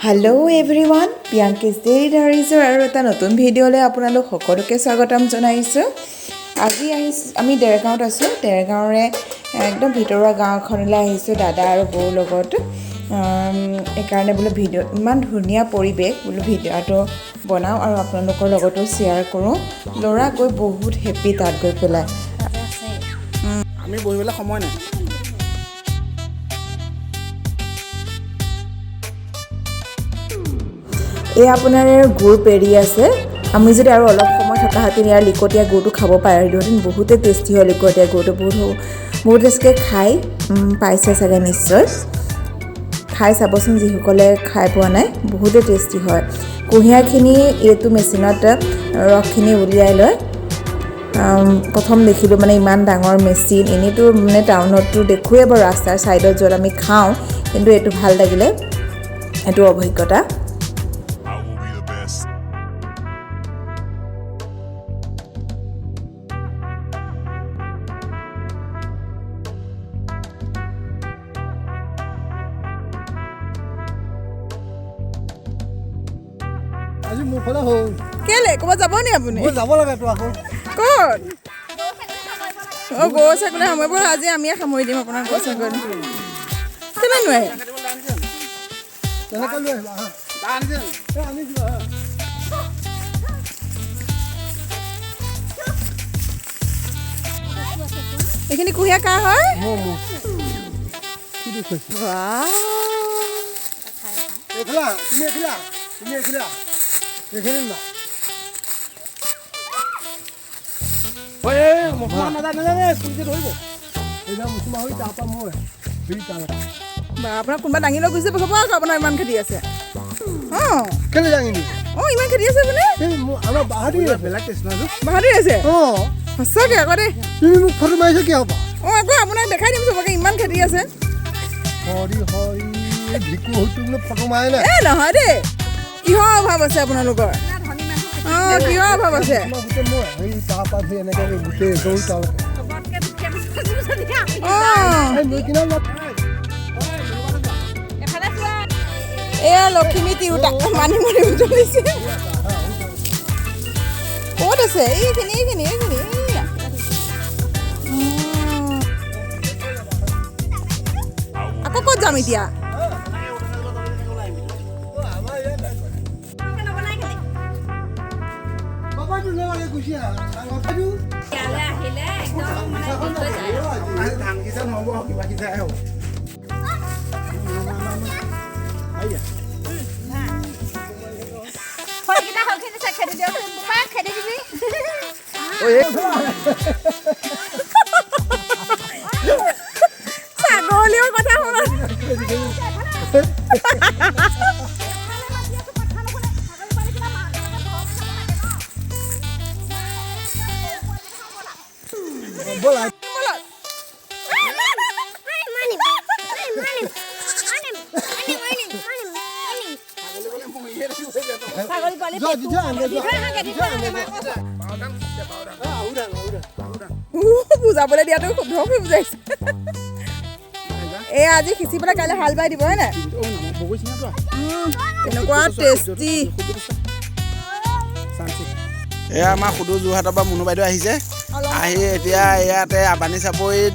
Hello everyone प्रियांकीज daily डायरीजर और এটা নতুন ভিডিঅ'লৈ আপোনালোক সকলোকে স্বাগতম জনাইছোঁ। আজি আমি দেৰগাঁৱত আছোঁ। দেৰগাঁৱৰে একদম ভিতৰুৱা গাঁওখনলৈ আহিছোঁ দাদা আৰু বৌৰ লগত। এইকাৰণে বোলো ভিডিঅ' ইমান ধুনীয়া পৰিৱেশ বোলো ভিডিঅ'টো বনাওঁ আৰু আপোনালোকৰ লগতো শ্বেয়াৰ কৰোঁ। ল'ৰা গৈ বহুত হেপী তাত গৈ পেলাই। আমি বহিবলৈ সময় নাই। এই আপোনাৰ গুড় পেৰি আছে। আমি যদি আৰু অলপ সময় থকা হেঁতেন ইয়াৰ লিকটীয়া গুড়টো খাব পাৰিলোহেঁতেন। বহুতে টেষ্টি হয় লিকটীয়া গুড়টো, বহুত টেষ্টিকৈ খাই পাইছে চাগে নিশ্চয়। খাই চাবচোন যিসকলে খাই পোৱা নাই, বহুতে টেষ্টি হয়। কুঁহিয়াৰখিনি এইটো মেচিনত ৰসখিনি উলিয়াই লয়। প্ৰথম দেখিলোঁ মানে ইমান ডাঙৰ মেচিন। এনেইতো মানে টাউনততো দেখোৱেই বাৰু ৰাস্তাৰ ছাইডত য'ত আমি খাওঁ, কিন্তু এইটো ভাল লাগিলে, এইটো অভিজ্ঞতা। আজি মোৰ ফালে হ'ল। কেলে ক'ৰবাত যাব নি আপুনি? মই যাব লাগে তো আকৌ। ক'ত? অঁ, গৰু ছাগলী সামৰিব। আজি আমিয়ে সামৰি দিম আপোনাৰ গৰু ছাগলী। কেলে নোৱাৰে? তেনেকৈ লৈ আহিবা হা। আনিছোঁ হা। এইখিনি কুঁহিয়াৰ কাৰ হয়? কি দেখুৱাইছে? বাহ, এইখিলা তুমি এইখিলা এইখিনি না মছলা নাজানে পুলিচে ধৰিব। এইবিলাক মুছুমা হৈ তাৰপৰা মই হেৰি তাৰপৰা বা আপোনাৰ কোনোবা দাঙি লৈ গুচি যাব আকৌ। আপোনাৰ ইমান খেতি আছে। অঁ, কেলৈ দাঙিনি? অঁ, ইমান খেতি আছে বোলে। আমাৰ বাহাদুৰ বেলেগ কৃষ্ণ বাহাদুৰ আছে। অঁ, সঁচাকৈ আকৌ দেই। তুমি মোক ফটো মাৰিছা কিয় হ'ব? অঁ, আকৌ আপোনাক দেখাই দিম চবকে, ইমান খেতি আছে। হৰি ভিকু হয়তো বোলে ফটো মাৰে নাই। এই নহয় দেই, কিহৰ অভাৱ আছে আপোনালোকৰ? অঁ, কিহৰ অভাৱ আছে? গোটেই মই হেৰি তাৰপৰা ধৰি এনেকৈ গোটেই গৰু তালৈকে অঁ, লৈ কিনে এয়া লখিমী তিৰোতা মানিমুনি বুটলিছে। ক'ত আছে? এইখিনি এইয়া। আকৌ ক'ত যাম এতিয়া? ধান সিজা নহ'ব, কিবা সিজাই হ'ব। ছাগলীৰ কথা শুনা। বুজাবলৈ দিয়াটো শুদ্ধকৈ বুজাইছে। এই আজি সিঁচি পেলাই কাইলৈ হাল বাই দিব হয় নাই? তেনেকুৱা টেষ্টি। এয়া আমাৰ সুদূ যোৰহাটৰ পৰা মুনু বাইদেউ আহিছে। আহি এতিয়া ইয়াতে আবানী চাপৰিত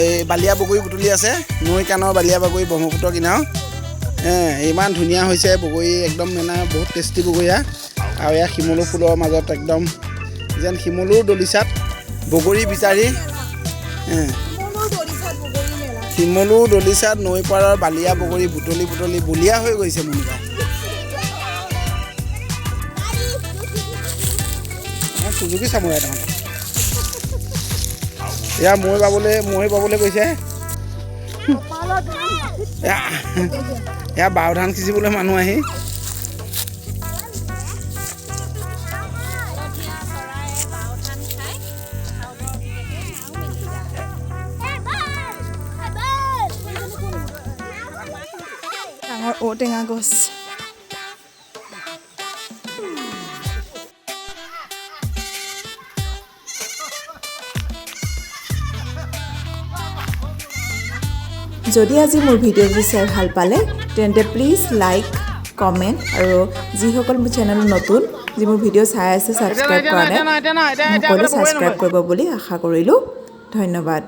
এই বালিয়া বগৰী বুটলি আছে। নৈ কাণৰ বালিয়া বগৰী, ব্ৰহ্মপুত্ৰ কিনাৰত। ইমান ধুনীয়া হৈছে বগৰী, একদম মানে বহুত টেষ্টি বগৰী। আৰু এয়া শিমলু ফুলৰ মাজত একদম যেন শিমলুৰ দলিচাত বগৰী বিচাৰি, শিমলুৰ দলিচাত নৈ পাৰৰ বালিয়া বগৰী বুটলি বলিয়া হৈ গৈছে মুনুবাই। সুযোগী চামুৰাই তাৰমানে। এয়া মৈ বাবলৈ গৈছে। এয়া বাও ধান সিঁচিবলৈ মানুহ আহি। ডাঙৰ ঔটেঙা গছ। যদি আজি মোৰ ভিডিঅ'টো চাই ভাল পালে তেন্তে প্লিজ লাইক কমেণ্ট আৰু যিসকল মোৰ চেনেলত নতুন যি মোৰ ভিডিঅ' চাই আছে ছাবস্ক্ৰাইব কৰা নাই সকলোৱে ছাবস্ক্ৰাইব কৰিব বুলি আশা কৰিলোঁ ধন্যবাদ